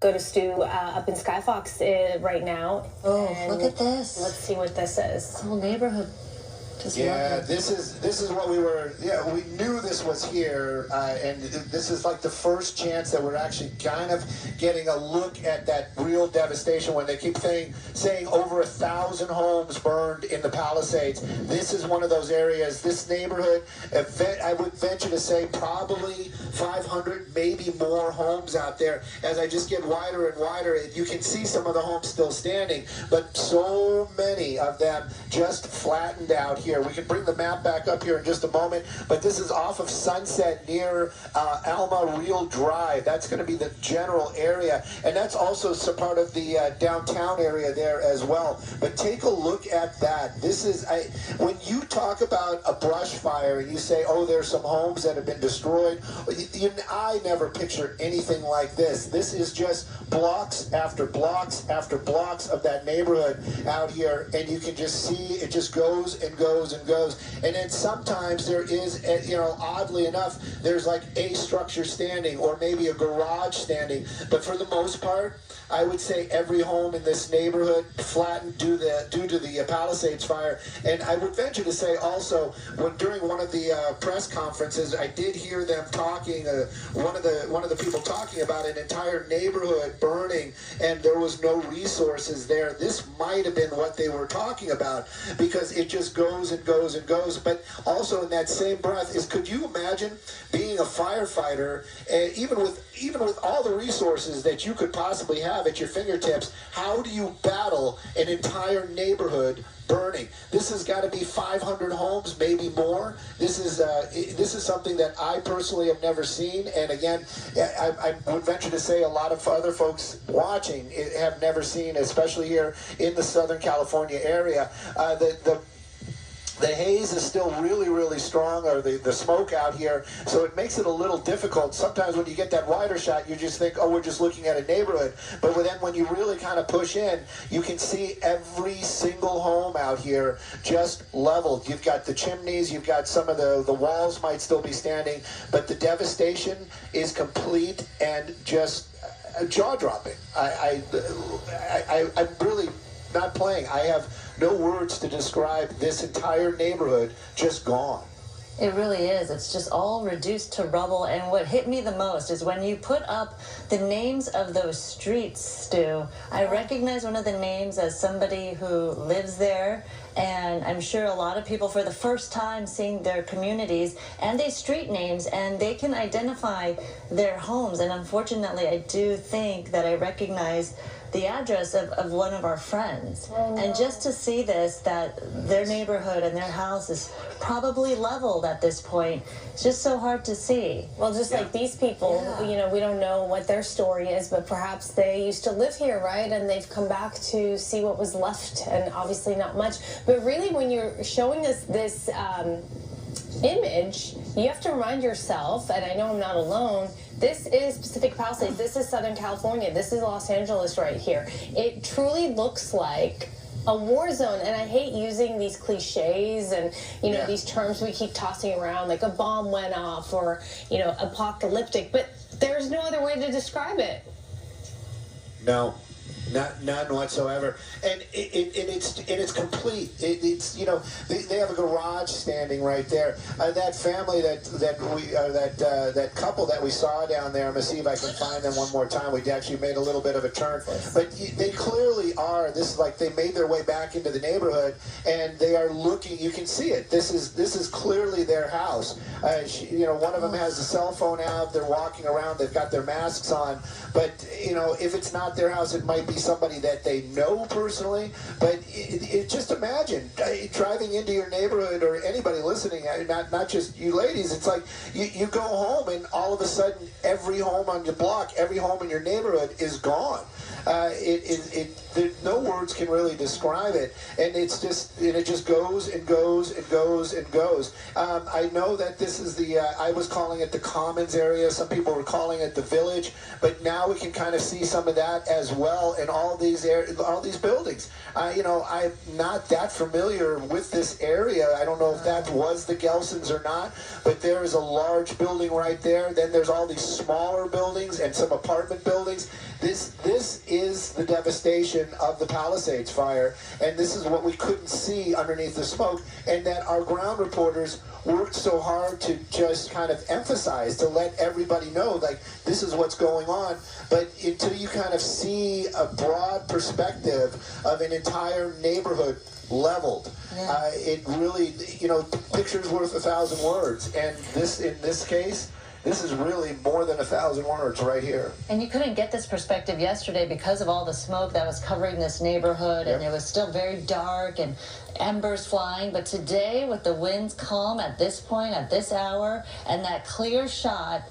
go to Stu up in Skyfox right now. Oh, and look at this. Let's see what this is. The whole neighborhood. Yeah, this is what we were. Yeah, we knew this was here, and this is like the first chance that we're actually kind of getting a look at that real devastation. When they keep saying over 1,000 homes burned in the Palisades, this is one of those areas. This neighborhood, I would venture to say, probably 500, maybe more homes out there. As I just get wider and wider, you can see some of the homes still standing, but so many of them just flattened out here. We can bring the map back up here in just a moment, but this is off of Sunset near Alma Real Drive. That's going to be the general area, and that's also part of the downtown area there as well. But take a look at that. This is, when you talk about a brush fire and you say, oh, there's some homes that have been destroyed, I never picture anything like this. This is just blocks after blocks after blocks of that neighborhood out here, and you can just see it just goes and goes and goes. And then sometimes there is, oddly enough, there's like a structure standing or maybe a garage standing. But for the most part, I would say every home in this neighborhood flattened due to the Palisades fire. And I would venture to say also, during one of the press conferences, I did hear them talking. One of the people talking about an entire neighborhood burning, and there was no resources there. This might have been what they were talking about, because it just goes and goes and goes. But also in that same breath could you imagine being a firefighter, and even with all the resources that you could possibly have at your fingertips, how do you battle an entire neighborhood burning? This has got to be 500 homes, maybe more. This is something that I personally have never seen, and again, I would venture to say a lot of other folks watching have never seen, especially here in the Southern California area. The haze is still really, really strong, or the smoke out here, so it makes it a little difficult. Sometimes when you get that wider shot, you just think, oh, we're just looking at a neighborhood. But then when you really kind of push in, you can see every single home out here just leveled. You've got the chimneys, you've got some of the walls might still be standing, but the devastation is complete and just jaw-dropping. I'm really not playing. I have no words to describe this entire neighborhood just gone. It really is. It's just all reduced to rubble. And what hit me the most is when you put up the names of those streets, Stu. I recognize one of the names as somebody who lives there, and I'm sure a lot of people for the first time seeing their communities and these street names, and they can identify their homes. And unfortunately, I do think that I recognize the address of one of our friends. Oh, no. And just to see this, that their neighborhood and their house is probably leveled at this point, it's just so hard to see. Well, just like these people, we don't know what their story is, but perhaps they used to live here, right? And they've come back to see what was left, and obviously not much. But really, when you're showing us this image, you have to remind yourself, and I know I'm not alone, this is Pacific Palisades, this is Southern California, this is Los Angeles right here. It truly looks like a war zone, and I hate using these cliches and these terms we keep tossing around, like a bomb went off or apocalyptic, but there's no other way to describe it. No. None whatsoever, and it's complete. They have a garage standing right there. That family that couple that we saw down there. I'm gonna see if I can find them one more time. We actually made a little bit of a turn, but they clearly are. This is like they made their way back into the neighborhood, and they are looking. You can see it. This is clearly their house. One of them has a cell phone out. They're walking around. They've got their masks on, but if it's not their house, it might be somebody that they know personally. But just imagine driving into your neighborhood, or anybody listening, not just you ladies. It's like you go home and all of a sudden every home on your block, every home in your neighborhood is gone. No words can really describe it, and it just goes and goes and goes and goes. I know that this is I was calling it the Commons area. Some people were calling it the Village, but now we can kind of see some of that as well in all these buildings. I'm not that familiar with this area. I don't know if that was the Gelsons or not, but there is a large building right there. Then there's all these smaller buildings and some apartment buildings. This is the devastation of the Palisades fire, and this is what we couldn't see underneath the smoke, and that our ground reporters worked so hard to just kind of emphasize, to let everybody know, like, this is what's going on. But until you kind of see a broad perspective of an entire neighborhood leveled, it really, picture's worth 1,000 words, and in this case, this is really more than 1,000 words right here. And you couldn't get this perspective yesterday because of all the smoke that was covering this neighborhood, and it was still very dark and embers flying. But today, with the winds calm at this point, at this hour, and that clear shot,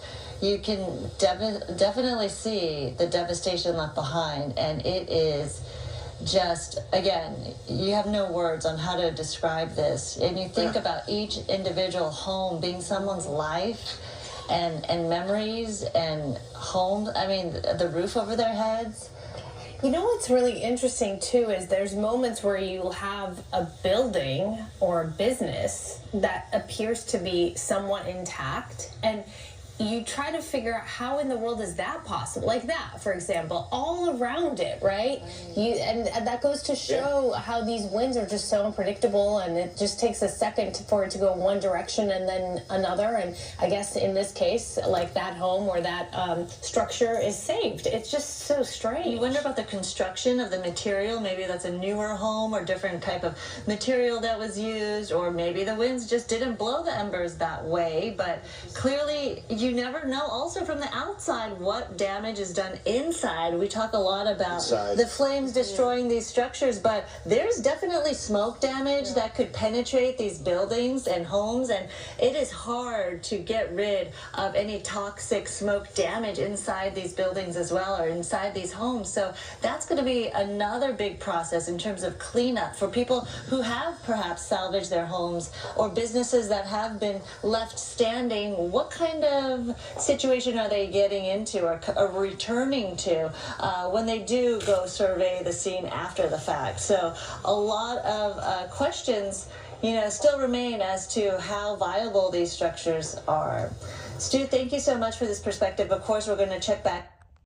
you can definitely see the devastation left behind. And it is just, again, you have no words on how to describe this. And you think about each individual home being someone's life, and memories and homes, the roof over their heads. You know what's really interesting too is there's moments where you have a building or a business that appears to be somewhat intact, and you try to figure out how in the world is that possible. Like that, for example, all around it, right? And that goes to show how these winds are just so unpredictable, and it just takes a second for it to go one direction and then another. And I guess in this case, like that home or that structure is saved. It's just so strange. You wonder about the construction of the material. Maybe that's a newer home or different type of material that was used, or maybe the winds just didn't blow the embers that way. But clearly, you never know also from the outside what damage is done inside. We talk a lot about the flames destroying these structures, but there's definitely smoke damage that could penetrate these buildings and homes, and it is hard to get rid of any toxic smoke damage inside these buildings as well, or inside these homes. So that's going to be another big process in terms of cleanup for people who have perhaps salvaged their homes, or businesses that have been left standing. What kind of situation are they getting into or returning to when they do go survey the scene after the fact? So a lot of questions, still remain as to how viable these structures are. Stu, thank you so much for this perspective. Of course, we're going to check back